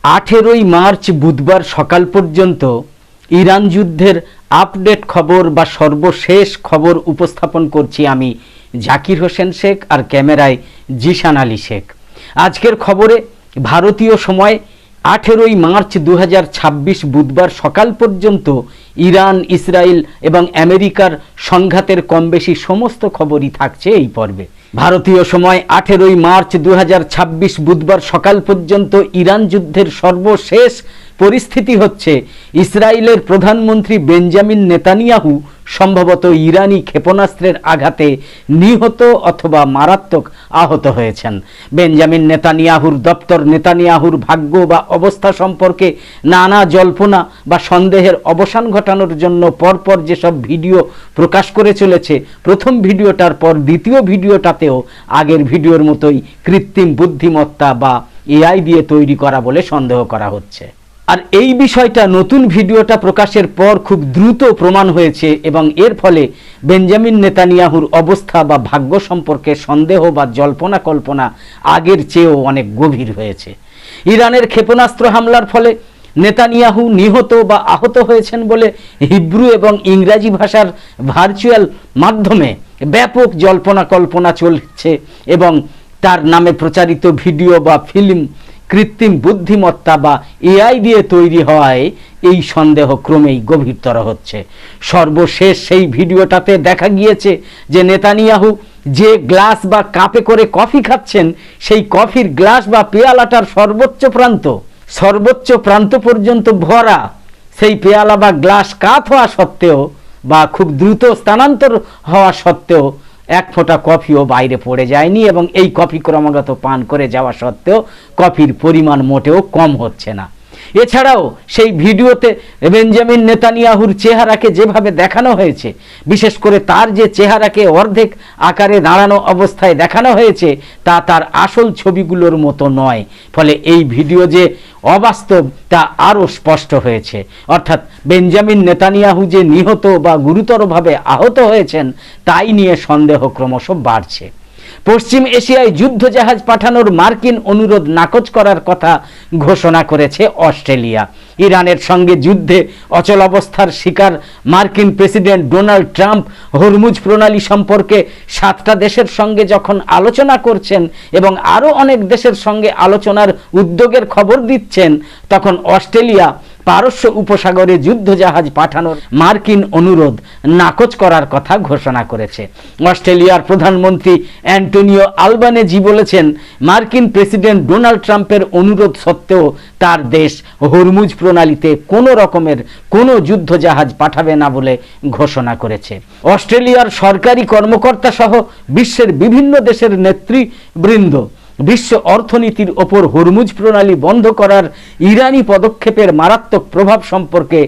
18ই March বুধবার সকাল পর্যন্ত ইরান যুদ্ধের আপডেট খবর বা সর্বশেষ খবর উপস্থাপন করছি আমি জাকির হোসেন শেখ আর ক্যামেরায় জিশান আলী শেখ। আজকের খবরে ভারতীয় সময় 18ই মার্চ 2026 বুধবার সকাল পর্যন্ত ইরান, ইসরায়েল এবং আমেরিকার সংঘাতের কমবেশি সমস্ত খবরই থাকছে এই পর্বে। ভারতীয় সময় 18ই মার্চ 2026 বুধবার সকাল পর্যন্ত ইরান যুদ্ধের সর্বশেষ পরিস্থিতি হচ্ছে ইসরায়েলের প্রধানমন্ত্রী বেঞ্জামিন নেতানিয়াহু সম্ভবত ইরানি ক্ষেপণাস্ত্রের আঘাতে নিহত অথবা মারাত্মক আহত হয়েছেন। বেঞ্জামিন নেতানিয়াহুর দপ্তর নেতানিয়াহুর ভাগ্য বা অবস্থা সম্পর্কে নানা জল্পনা বা সন্দেহের অবসান ঘটানোর জন্য পরপর যেসব ভিডিও প্রকাশ করে চলেছে, প্রথম ভিডিওটার পর দ্বিতীয় ভিডিওটাতেও আগের ভিডিওর মতোই কৃত্রিম বুদ্ধিমত্তা বা এআই দিয়ে তৈরি করা বলে সন্দেহ করা হচ্ছে। আর এই বিষয়টা নতুন ভিডিওটা প্রকাশের পর খুব দ্রুত প্রমাণ হয়েছে এবং এর ফলে বেঞ্জামিন নেতানিয়াহুর অবস্থা বা ভাগ্য সম্পর্কে সন্দেহ বা জল্পনা কল্পনা আগের চেয়েও অনেক গভীর হয়েছে। ইরানের ক্ষেপণাস্ত্র হামলার ফলে নেতানিয়াহু নিহত বা আহত হয়েছেন বলে হিব্রু এবং ইংরাজি ভাষার ভার্চুয়াল মাধ্যমে ব্যাপক জল্পনা কল্পনা চলছে এবং তার নামে প্রচারিত ভিডিও বা ফিল্ম কৃত্রিম বুদ্ধিমত্তা বা এআই দিয়ে তৈরি হওয়ায় এই সন্দেহ ক্রমেই গভীরতর হচ্ছে। সর্বশেষ সেই ভিডিওটাতে দেখা গিয়েছে যে নেতানিয়াহু যে গ্লাস বা কাপে করে কফি খাচ্ছেন, সেই কফির গ্লাস বা পেয়ালাটার সর্বোচ্চ প্রান্ত পর্যন্ত ভরা। সেই পেয়ালা বা গ্লাস কাত হওয়া সত্ত্বেও বা খুব দ্রুত স্থানান্তর হওয়া সত্ত্বেও এক ফোঁটা কফিও বাইরে পড়ে যায়নি এবং এই কফি ক্রমাগত পান করে যাওয়া সত্ত্বেও কফির পরিমাণ মোটেও কম হচ্ছে না। এছাড়াও সেই ভিডিওতে বেঞ্জামিন নেতানিয়াহুর চেহারাকে যেভাবে দেখানো হয়েছে, বিশেষ করে তার যে চেহারাকে অর্ধেক আকারে দাঁড়ানো অবস্থায় দেখানো হয়েছে, তা তার আসল ছবিগুলোর মতো নয়। ফলে এই ভিডিও যে অবাস্তব তা আরও স্পষ্ট হয়েছে। অর্থাৎ বেঞ্জামিন নেতানিয়াহু যে নিহত বা গুরুতরভাবে আহত হয়েছেন তাই নিয়ে সন্দেহ ক্রমশ বাড়ছে। পশ্চিম এশিয়ায় যুদ্ধজাহাজ পাঠানোর মার্কিন অনুরোধ নাকচ করার কথা ঘোষণা করেছে অস্ট্রেলিয়া। ইরানের সঙ্গে যুদ্ধে অচলাবস্থার শিকার মার্কিন প্রেসিডেন্ট ডোনাল্ড ট্রাম্প হরমুজ প্রণালী সম্পর্কে 7টা দেশের সঙ্গে যখন আলোচনা করছেন এবং আরও অনেক দেশের সঙ্গে আলোচনার উদ্যোগের খবর দিচ্ছেন, তখন অস্ট্রেলিয়া পারস্য উপসাগরে যুদ্ধজাহাজ পাঠানোর মার্কিন অনুরোধ নাকচ করার কথা ঘোষণা করেছে। অস্ট্রেলিয়ার প্রধানমন্ত্রী অ্যান্টনিও আলবানেজি বলেছেন, মার্কিন প্রেসিডেন্ট ডোনাল্ড ট্রাম্পের অনুরোধ সত্ত্বেও তার দেশ হরমুজ প্রণালীতে কোনো রকমের কোনো যুদ্ধজাহাজ পাঠাবে না বলে ঘোষণা করেছে। অস্ট্রেলিয়ার সরকারি কর্মকর্তা সহ বিশ্বের বিভিন্ন দেশের নেতৃবৃন্দ বিশ্ব অর্থনীতির ওপর হরমুজ প্রণালী বন্ধ করার ইরানি পদক্ষেপের মারাত্মক প্রভাব সম্পর্কে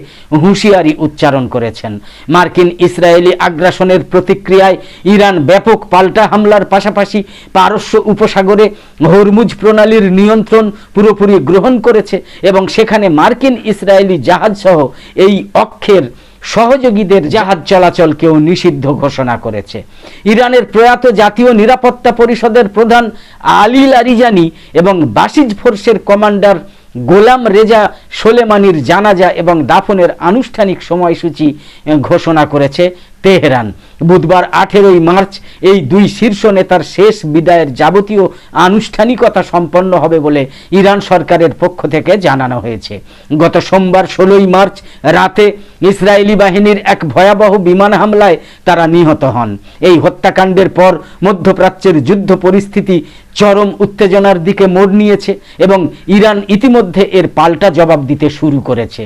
হুঁশিয়ারি উচ্চারণ করেছেন। মার্কিন ইসরায়েলি আগ্রাসনের প্রতিক্রিয়ায় ইরান ব্যাপক পাল্টা হামলার পাশাপাশি পারস্য উপসাগরে হরমুজ প্রণালীর নিয়ন্ত্রণ পুরোপুরি গ্রহণ করেছে এবং সেখানে মার্কিন ইসরায়েলি জাহাজ সহ এই অক্ষের সহযোগীদের জাহাজ চলাচলকেও নিষিদ্ধ ঘোষণা করেছে। ইরানের প্রয়াত জাতীয় নিরাপত্তা পরিষদের প্রধান আলী লারিজানি এবং বাসিজ ফোর্সের কমান্ডার গোলাম রেজা সোলেমানির জানাজা এবং দাফনের আনুষ্ঠানিক সময়সূচি ঘোষণা করেছে তেহরান। বুধবার 18ই মার্চ এই দুই শীর্ষ নেতার শেষ বিদায়ের যাবতীয় আনুষ্ঠানিকতা সম্পন্ন হবে বলে ইরান সরকারের পক্ষ থেকে জানানো হয়েছে। গত সোমবার 16ই মার্চ রাতে ইসরায়েলি বাহিনীর এক ভয়াবহ বিমান হামলায় তারা নিহত হন। এই হত্যাকাণ্ডের পর মধ্যপ্রাচ্যের যুদ্ধ পরিস্থিতি চরম উত্তেজনার দিকে মোড় নিয়েছে এবং ইরান ইতিমধ্যে এর পাল্টা জবাব দিতে শুরু করেছে।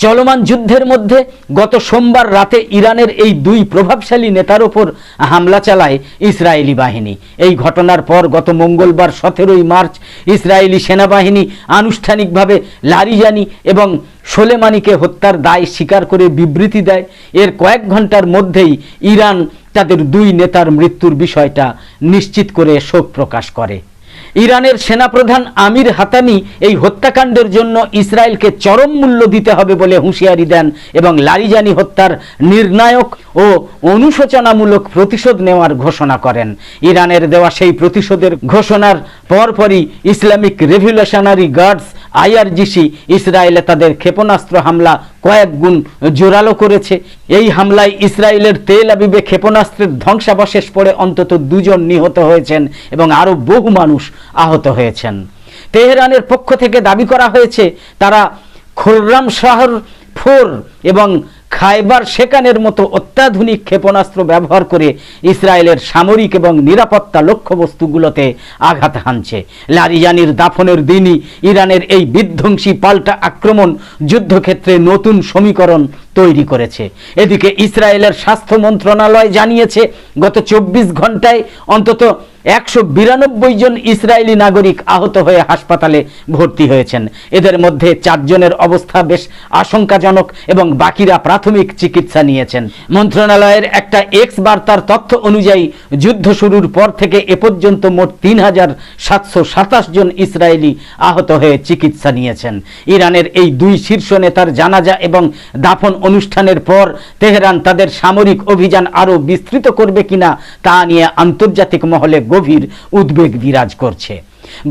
চলমান যুদ্ধের মধ্যে গত সোমবার রাতে ইরানের এই দুই প্রভাবশালী নেতার ওপর হামলা চালায় ইসরায়েলি বাহিনী। এই ঘটনার পর গত মঙ্গলবার 17ই মার্চ ইসরায়েলি সেনাবাহিনী আনুষ্ঠানিকভাবে লারিজানি এবং সোলেমানিকে হত্যার দায় স্বীকার করে বিবৃতি দেয়। এর কয়েক ঘন্টার মধ্যেই ইরান তাদের দুই নেতার মৃত্যুর বিষয়টা নিশ্চিত করে শোক প্রকাশ করে। ইরানের সেনাপ্রধান আমির হাতামি এই হত্যাকাণ্ডের জন্য ইসরায়েলকে চরম মূল্য দিতে হবে বলে হুঁশিয়ারি দেন এবং লারিজানি হত্যার নির্ণায়ক ও অনুশোচনামূলক প্রতিশোধ নেওয়ার ঘোষণা করেন। ইরানের দেওয়া সেই প্রতিশোধের ঘোষণার পরপরই ইসলামিক রেভলিউশনারি গার্ডস IRGC ইসরায়েলে তাদের ক্ষেপণাস্ত্র হামলা কয়েক গুণ জোরালো করেছে। এই হামলায় ইসরায়েলের তেল আবিবে ক্ষেপণাস্ত্রের ধ্বংসাবশেষ পড়ে অন্তত 2 জন নিহত হয়েছেন এবং আরও বহু মানুষ আহত হয়েছেন। তেহরানের পক্ষ থেকে দাবি করা হয়েছে তারা খুররাম শহর 4 এবং খাইবার শেকানের মতো অত্যাধুনিক ক্ষেপণাস্ত্র ব্যবহার করে ইসরায়েলের সামরিক এবং নিরাপত্তা লক্ষ্যবস্তুগুলোতে আঘাত হানছে। লারিজানির দাফনের দিনই ইরানের এই বিধ্বংসী পাল্টা আক্রমণ যুদ্ধক্ষেত্রে নতুন সমীকরণ তৈরি করেছে। এদিকে ইসরায়েলের স্বাস্থ্য মন্ত্রণালয় জানিয়েছে গত 24 ঘন্টায় অন্তত 192 জন ইসরায়েলি নাগরিক আহত হয়ে হাসপাতালে ভর্তি হয়েছেন। এদের মধ্যে 4 জনের অবস্থা বেশ আশঙ্কাজনক এবং বাকিরা প্রাথমিক চিকিৎসা নিয়েছেন। মন্ত্রণালয়ের একটা এক্স বার্তার তথ্য অনুযায়ী যুদ্ধ শুরুর পর থেকে এ পর্যন্ত মোট 3727 জন ইসরায়েলি আহত হয়ে চিকিৎসা নিয়েছেন। ইরানের এই 2 শীর্ষ নেতার জানাজা এবং দাফন অনুষ্ঠানের পর তেহরান তাদের সামরিক অভিযান আরও বিস্তৃত করবে কিনা তা নিয়ে আন্তর্জাতিক মহলে গভীর উদ্বেগ বিরাজ করছে।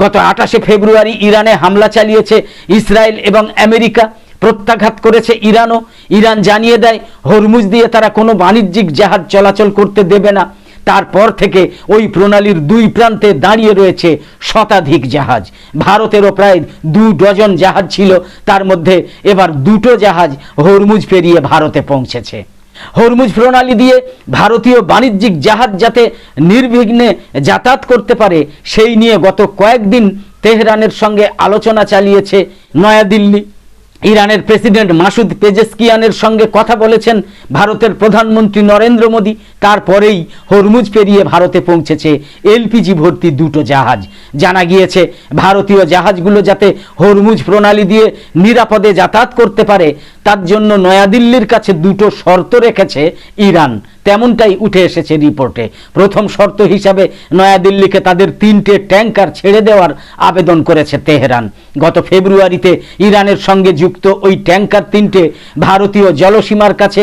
গত 28 ফেব্রুয়ারি ইরানে হামলা চালিয়েছে ইসরায়েল এবং আমেরিকা। প্রত্যাঘাত করেছে ইরানও। ইরান জানিয়ে দেয় হরমুজ দিয়ে তারা কোনো বাণিজ্যিক জাহাজ চলাচল করতে দেবে না। তারপর থেকে ওই প্রণালীর 2 প্রান্তে দাঁড়িয়ে রয়েছে শতাধিক জাহাজ। ভারতেরও প্রায় 2 ডজন জাহাজ ছিল, তার মধ্যে এবার 2টো জাহাজ হরমুজ পেরিয়ে ভারতে পৌঁছেছে। হরমুজ প্রণালী দিয়ে ভারতীয় বাণিজ্যিক জাহাজ যাতে নির্বিঘ্নে যাতায়াত করতে পারে সেই নিয়ে গত কয়েকদিন তেহরানের সঙ্গে আলোচনা চালিয়েছে নয়াদিল্লি। ইরানের প্রেসিডেন্ট মাসুদ পেজেশকিয়ানের সঙ্গে কথা বলেছেন ভারতের প্রধানমন্ত্রী নরেন্দ্র মোদী। তারপরেই হরমুজ পেরিয়ে ভারতে পৌঁছেছে LPG ভর্তি 2টো জাহাজ। জানা গিয়েছে ভারতীয় জাহাজগুলো যাতে হরমুজ প্রণালী দিয়ে নিরাপদে যাতায়াত করতে পারে তার জন্য নয়াদিল্লির কাছে 2টো শর্ত রেখেছে ইরান। তেমনটাই উঠে এসেছে রিপোর্টে। প্রথম শর্ত হিসাবে নয়াদিল্লিকে তাদের 3টে ট্যাঙ্কার ছেড়ে দেওয়ার আবেদন করেছে তেহরান। গত ফেব্রুয়ারিতে ইরানের সঙ্গে যুক্ত ওই ট্যাঙ্কার 3টে ভারতীয় জলসীমার কাছে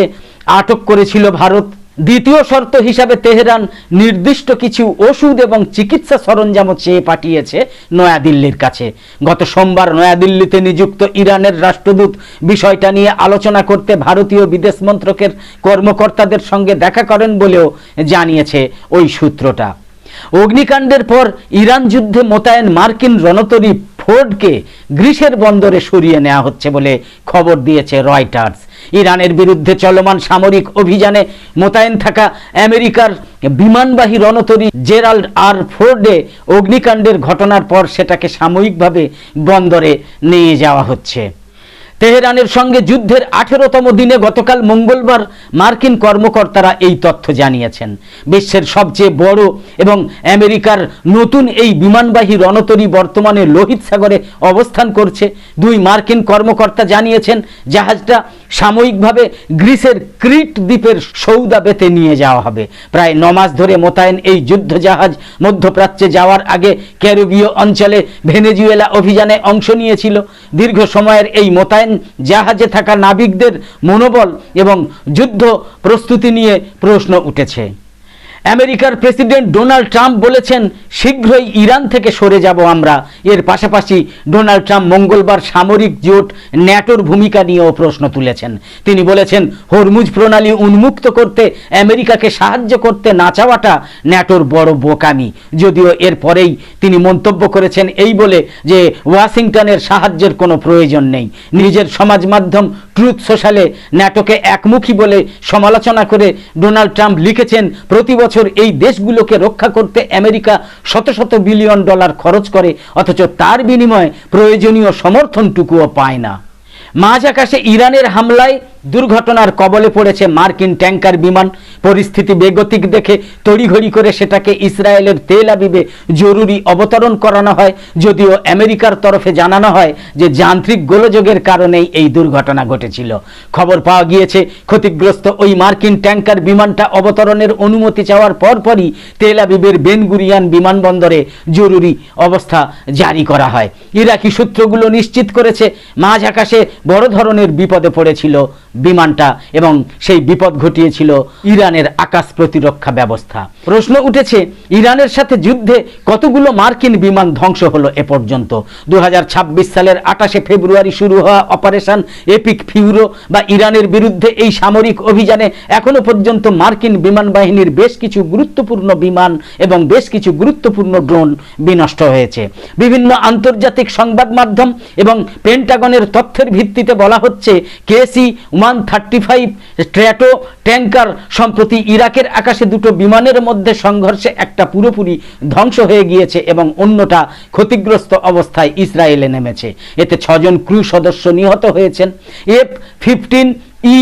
আটক করেছিল ভারত। দ্বিতীয় শর্ত হিসাবে তেহরান নির্দিষ্ট কিছু ওষুধ এবং চিকিৎসা সরঞ্জামও চেয়ে পাঠিয়েছে নয়াদিল্লির কাছে। গত সোমবার নয়াদিল্লিতে নিযুক্ত ইরানের রাষ্ট্রদূত বিষয়টা নিয়ে আলোচনা করতে ভারতীয় বিদেশ মন্ত্রকের কর্মকর্তাদের সঙ্গে দেখা করেন বলেও জানিয়েছে ওই সূত্রটা। অগ্নিকাণ্ডের পর ইরান যুদ্ধে মোতায়েন মার্কিন রণতরী ফোর্ডকে গ্রিসের বন্দরে সরিয়ে নেওয়া হচ্ছে বলে খবর দিয়েছে রয়টার্স। ইরানের বিরুদ্ধে চলমান সামরিক অভিযানে মোতায়েন থাকা আমেরিকার বিমানবাহী রণতরী জেরাল্ড আর ফোর্ডে অগ্নিকাণ্ডের ঘটনার পর সেটাকে সাময়িকভাবে বন্দরে নিয়ে যাওয়া হচ্ছে। তেহরানের সঙ্গে যুদ্ধের 18তম দিনে গতকাল মঙ্গলবার মার্কিন কর্মকর্তারা এই তথ্য জানিয়েছেন। বিশ্বের সবচেয়ে বড় এবং আমেরিকার নতুন এই বিমানবাহী রণতরী বর্তমানে লোহিত সাগরে অবস্থান করছে। 2 মার্কিন কর্মকর্তা জানিয়েছেন জাহাজটা সাময়িকভাবে গ্রিসের ক্রিট দ্বীপের সৌদাবেতে নিয়ে যাওয়া হবে। প্রায় 9 মাস ধরে মোতায়েন এই যুদ্ধ জাহাজ মধ্যপ্রাচ্যে যাওয়ার আগে ক্যারিবীয় অঞ্চলে ভেনেজুয়েলা অভিযানে অংশ নিয়েছিল। দীর্ঘ সময়ের এই মোতায়েন জাহাজে থাকা নাবিকদের মনোবল এবং যুদ্ধ প্রস্তুতি নিয়ে প্রশ্ন উঠেছে। আমেরিকার প্রেসিডেন্ট ডোনাল্ড ট্রাম্প বলেছেন শীঘ্রই ইরান থেকে সরে যাব আমরা। এর পাশাপাশি ডোনাল্ড ট্রাম্প মঙ্গলবার সামরিক জোট ন্যাটোর ভূমিকা নিয়েও প্রশ্ন তুলেছেন। তিনি বলেছেন হরমুজ প্রণালী উন্মুক্ত করতে আমেরিকাকে সাহায্য করতে না চাওয়াটা ন্যাটোর বড় বোকামি। যদিও এর পরেই তিনি মন্তব্য করেছেন এই বলে যে ওয়াশিংটনের সাহায্যের কোনো প্রয়োজন নেই। নিজের সমাজ মাধ্যম ট্রুথ সোশ্যালে ন্যাটোকে একমুখী বলে সমালোচনা করে ডোনাল্ড ট্রাম্প লিখেছেন প্রতি বছর এই দেশগুলোকে রক্ষা করতে আমেরিকা শত শত বিলিয়ন ডলার খরচ করে, অথচ তার বিনিময়ে প্রয়োজনীয় সমর্থনটুকুও পায় না। মাঝ আকাশে ইরানের হামলায় দুর্ঘটনার কবলে পড়েছে মার্কিন ট্যাঙ্কার বিমান। পরিস্থিতি বেগতিক দেখে তড়িঘড়ি করে সেটাকে ইসরায়েলের তেল আবিবে জরুরি অবতরণ করানো হয়, যদিও আমেরিকার তরফে জানানো হয় যে যান্ত্রিক গোলযোগের কারণেই এই দুর্ঘটনা ঘটেছিল। খবর পাওয়া গিয়েছে ক্ষতিগ্রস্ত ওই মার্কিন ট্যাঙ্কার বিমানটা অবতরণের অনুমতি চাওয়ার পরপরই তেল আবিবের বেন গুরিয়ান বিমানবন্দরে জরুরি অবস্থা জারি করা হয়। ইরাকি সূত্রগুলো নিশ্চিত করেছে মাঝ আকাশে বড় ধরনের বিপদে পড়েছিল বিমানটা এবং সেই বিপদ ঘটিয়েছিল ইরানের আকাশ প্রতিরক্ষা ব্যবস্থা। প্রশ্ন উঠেছে, ইরানের সাথে যুদ্ধে কতগুলো মার্কিন বিমান ধ্বংস হলো এ পর্যন্ত? 2026 সালের 28শে ফেব্রুয়ারি শুরু হওয়া অপারেশন এপিক ফিউরো বা ইরানের বিরুদ্ধে এই সামরিক অভিযানে এখনো পর্যন্ত মার্কিন বিমান বাহিনীর বেশ কিছু গুরুত্বপূর্ণ বিমান এবং বেশ কিছু গুরুত্বপূর্ণ ড্রোন বিনষ্ট হয়েছে। বিভিন্ন আন্তর্জাতিক সংবাদ মাধ্যম এবং পেন্টাগনের তথ্যের ভিত্তিতে বলা হচ্ছে, KC-135 স্ট্র্যাটো ট্যাঙ্কার সম্প্রতি ইরাকের আকাশে দুটো বিমানের মধ্যে সংঘর্ষে একটা পুরোপুরি ধ্বংস হয়ে গিয়েছে এবং অন্যটা ক্ষতিগ্রস্ত অবস্থায় ইসরায়েলে নেমেছে। এতে 6 জন ক্রু সদস্য নিহত হয়েছেন। F-15E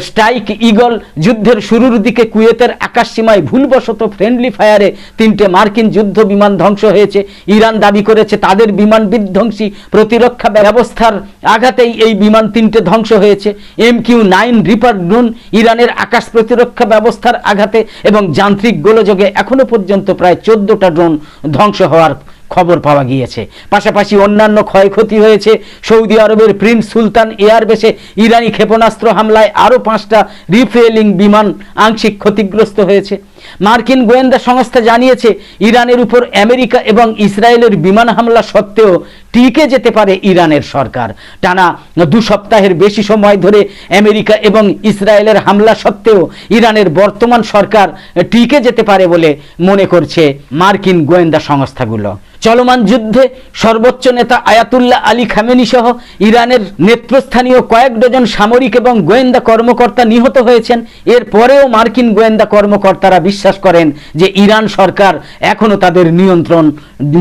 স্ট্রাইক ঈগল যুদ্ধের শুরুর দিকে কুয়েতের আকাশসীমায় ভুলবশত ফ্রেন্ডলি ফায়ারে 3টে মার্কিন যুদ্ধ বিমান ধ্বংস হয়েছে। ইরান দাবি করেছে তাদের বিমান বিধ্বংসী প্রতিরক্ষা ব্যবস্থার আঘাতেই এই বিমান 3টে ধ্বংস হয়েছে। MQ-9 রিপার ড্রোন ইরানের আকাশ প্রতিরক্ষা ব্যবস্থার আঘাতে এবং যান্ত্রিক গোলযোগে এখনো পর্যন্ত প্রায় 14টা ড্রোন ধ্বংস হওয়ার খবর পাওয়া গিয়েছে। পাশাপাশি অন্যান্য ক্ষয়ক্ষতি হয়েছে। সৌদি আরবের প্রিন্স সুলতান এয়ারবেসে ইরানি ক্ষেপণাস্ত্র হামলায় আরও 5টা রিফুয়েলিং বিমান আংশিক ক্ষতিগ্রস্ত হয়েছে। মার্কিন গোয়েন্দা সংস্থা জানিয়েছে, ইরানের উপর আমেরিকা এবং ইসরায়েলের বিমান হামলা সত্ত্বেও টিকে যেতে পারে ইরানের সরকার। টানা 2 সপ্তাহের বেশি সময় ধরে আমেরিকা এবং ইসরায়েলের হামলা সত্ত্বেও ইরানের বর্তমান সরকার টিকে যেতে পারে বলে মনে করছে মার্কিন গোয়েন্দা সংস্থাগুলো। চলমান যুদ্ধে সর্বোচ্চ নেতা আয়াতুল্লাহ আলী খামেনি সহ ইরানের নেতৃস্থানীয় কয়েক ডজন সামরিক এবং গোয়েন্দা কর্মকর্তা নিহত হয়েছেন। এর পরেও মার্কিন গোয়েন্দা কর্মকর্তারা বিশ্বাস করেন যে ইরান সরকার এখনো তাদের নিয়ন্ত্রণ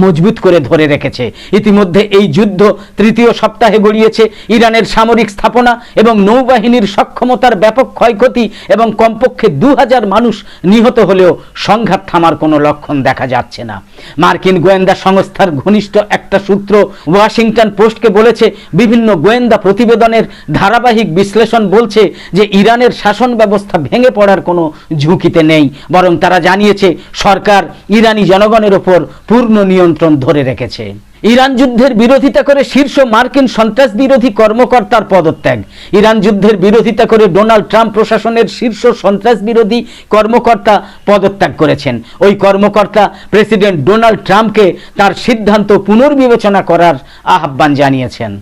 মজবুত করে ধরে রেখেছে। ইতিমধ্যে এই যুদ্ধ 3য় সপ্তাহে গড়িয়েছে। ইরানের সামরিক স্থাপনা এবং নৌবাহিনীর সক্ষমতার ব্যাপক ক্ষয়ক্ষতি এবং কমপক্ষে 2000 মানুষ নিহত হলেও সংঘাত থামার কোনো লক্ষণ দেখা যাচ্ছে না। মার্কিন গোয়েন্দা সংস্থার ঘনিষ্ঠ একটা সূত্র ওয়াশিংটন পোস্টকে বলেছে, বিভিন্ন গোয়েন্দা প্রতিবেদনের ধারাবাহিক বিশ্লেষণ বলছে যে ইরানের শাসন ব্যবস্থা ভেঙে পড়ার কোনো ঝুঁকিতে নেই, বরং তারা জানিয়েছে সরকার ইরানি জনগণের ওপর পূর্ণ নিয়ন্ত্রণ ধরে রেখেছে। ইরান যুদ্ধের বিরোধিতা করে শীর্ষ মার্কিন সন্ত্রাস বিরোধী কর্মকর্তার পদত্যাগ। ইরান যুদ্ধের বিরোধিতা করে ডোনাল্ড ট্রাম্প প্রশাসনের শীর্ষ সন্ত্রাস বিরোধী কর্মকর্তা পদত্যাগ করেছেন। ওই কর্মকর্তা প্রেসিডেন্ট ডোনাল্ড ট্রাম্পকে তার সিদ্ধান্ত পুনর্বিবেচনা করার আহ্বান জানিয়েছেন।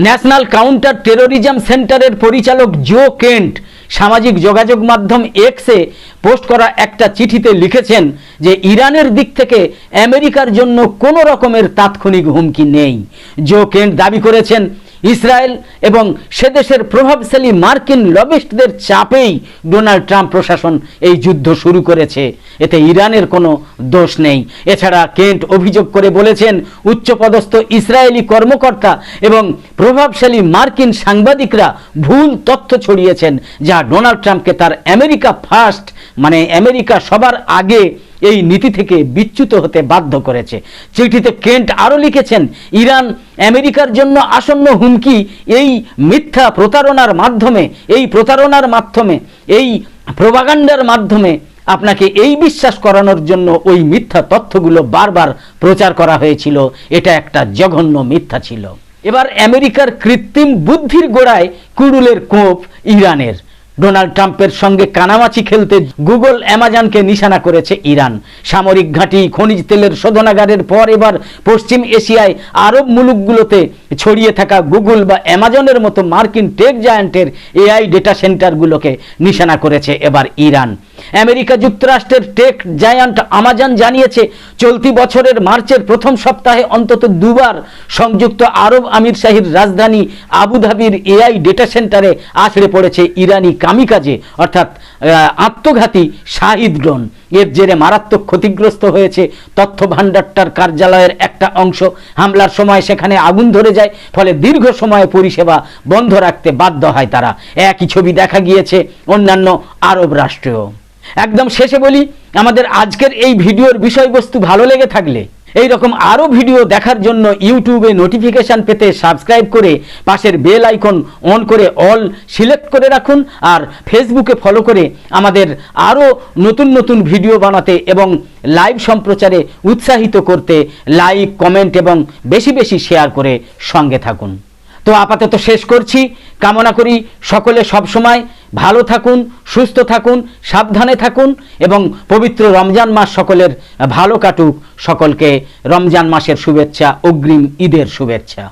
ন্যাশনাল কাউন্টার টেরোরিজম সেন্টারের পরিচালক জো কেন্ট সামাজিক যোগাযোগ মাধ্যম এক্সে পোস্ট করা একটা চিঠিতে লিখেছেন যে ইরানের দিক থেকে আমেরিকার জন্য কোনো রকমের তাৎক্ষণিক হুমকি নেই। জো কেন্ট দাবি করেছেন, ইসরায়েল এবং সে দেশের প্রভাবশালী মার্কিন লবিস্টদের চাপেই ডোনাল্ড ট্রাম্প প্রশাসন এই যুদ্ধ শুরু করেছে, এতে ইরানের কোনো দোষ নেই। এছাড়া কেন্ট অভিযোগ করে বলেছেন, উচ্চপদস্থ ইসরায়েলি কর্মকর্তা এবং প্রভাবশালী মার্কিন সাংবাদিকরা ভুল তথ্য ছড়িয়েছেন, যা ডোনাল্ড ট্রাম্পকে তার আমেরিকা ফার্স্ট মানে আমেরিকা সবার আগে এই নীতি থেকে বিচ্যুত হতে বাধ্য করেছে। চিঠিতে কেন্ট আরও লিখেছেন, ইরান আমেরিকার জন্য আসন্ন হুমকি এই মিথ্যা প্রতারণার মাধ্যমে এই প্রোপাগান্ডার মাধ্যমে আপনাকে এই বিশ্বাস করানোর জন্য ওই মিথ্যা তথ্যগুলো বারবার প্রচার করা হয়েছিল। এটা একটা জঘন্য মিথ্যা ছিল। এবার আমেরিকার কৃত্রিম বুদ্ধির গোড়ায় কুড়ুলের কোপ ইরানের। ডোনাল্ড ট্রাম্পের সঙ্গে কানামাছি খেলতে গুগল অ্যামাজনকে নিশানা করেছে ইরান। সামরিক ঘাঁটি, খনিজ তেলের শোধনাগারের পর এবার পশ্চিম এশিয়ায় আরব মুলুকগুলোতে ছড়িয়ে থাকা গুগল বা অ্যামাজনের মতো মার্কিন টেক জায়ান্টের AI ডেটা সেন্টারগুলোকে নিশানা করেছে এবার ইরান। আমেরিকা যুক্তরাষ্ট্রের টেক জায়ান্ট আমাজন জানিয়েছে, চলতি বছরের মার্চের প্রথম সপ্তাহে অন্তত 2বার সংযুক্ত আরব আমিরশাহীর রাজধানী আবুধাবির AI ডেটা সেন্টারে আছড়ে পড়েছে ইরানি কামিকাজে অর্থাৎ আত্মঘাতী শাহিদ ড্রোন। এর জেরে মারাত্মক ক্ষতিগ্রস্ত হয়েছে তথ্য ভাণ্ডারটার কার্যালয়ের একটা অংশ। হামলার সময় সেখানে আগুন ধরে যায়, ফলে দীর্ঘ সময় পরিষেবা বন্ধ রাখতে বাধ্য হয় তারা। একই ছবি দেখা গিয়েছে অন্যান্য আরব রাষ্ট্রেও। একদম শেষে বলি, আমাদের আজকের এই ভিডিওর বিষয়বস্তু ভালো লেগে থাকলে এই রকম আরও ভিডিও দেখার জন্য ইউটিউবে নোটিফিকেশান পেতে সাবস্ক্রাইব করে পাশের বেল আইকন অন করে অল সিলেক্ট করে রাখুন। আর ফেসবুকে ফলো করে আমাদের আরও নতুন নতুন ভিডিও বানাতে এবং লাইভ সম্প্রচারে উৎসাহিত করতে লাইক, কমেন্ট এবং বেশি বেশি শেয়ার করে সঙ্গে থাকুন। তো আপাতত শেষ করছি। কামনা করি সকলে সবসময় ভালো থাকুন, সুস্থ থাকুন, সাবধানে থাকুন এবং পবিত্র রমজান মাস সকলের ভালো কাটুক। সকলকে রমজান মাসের শুভেচ্ছা, অগ্রিম ঈদের শুভেচ্ছা।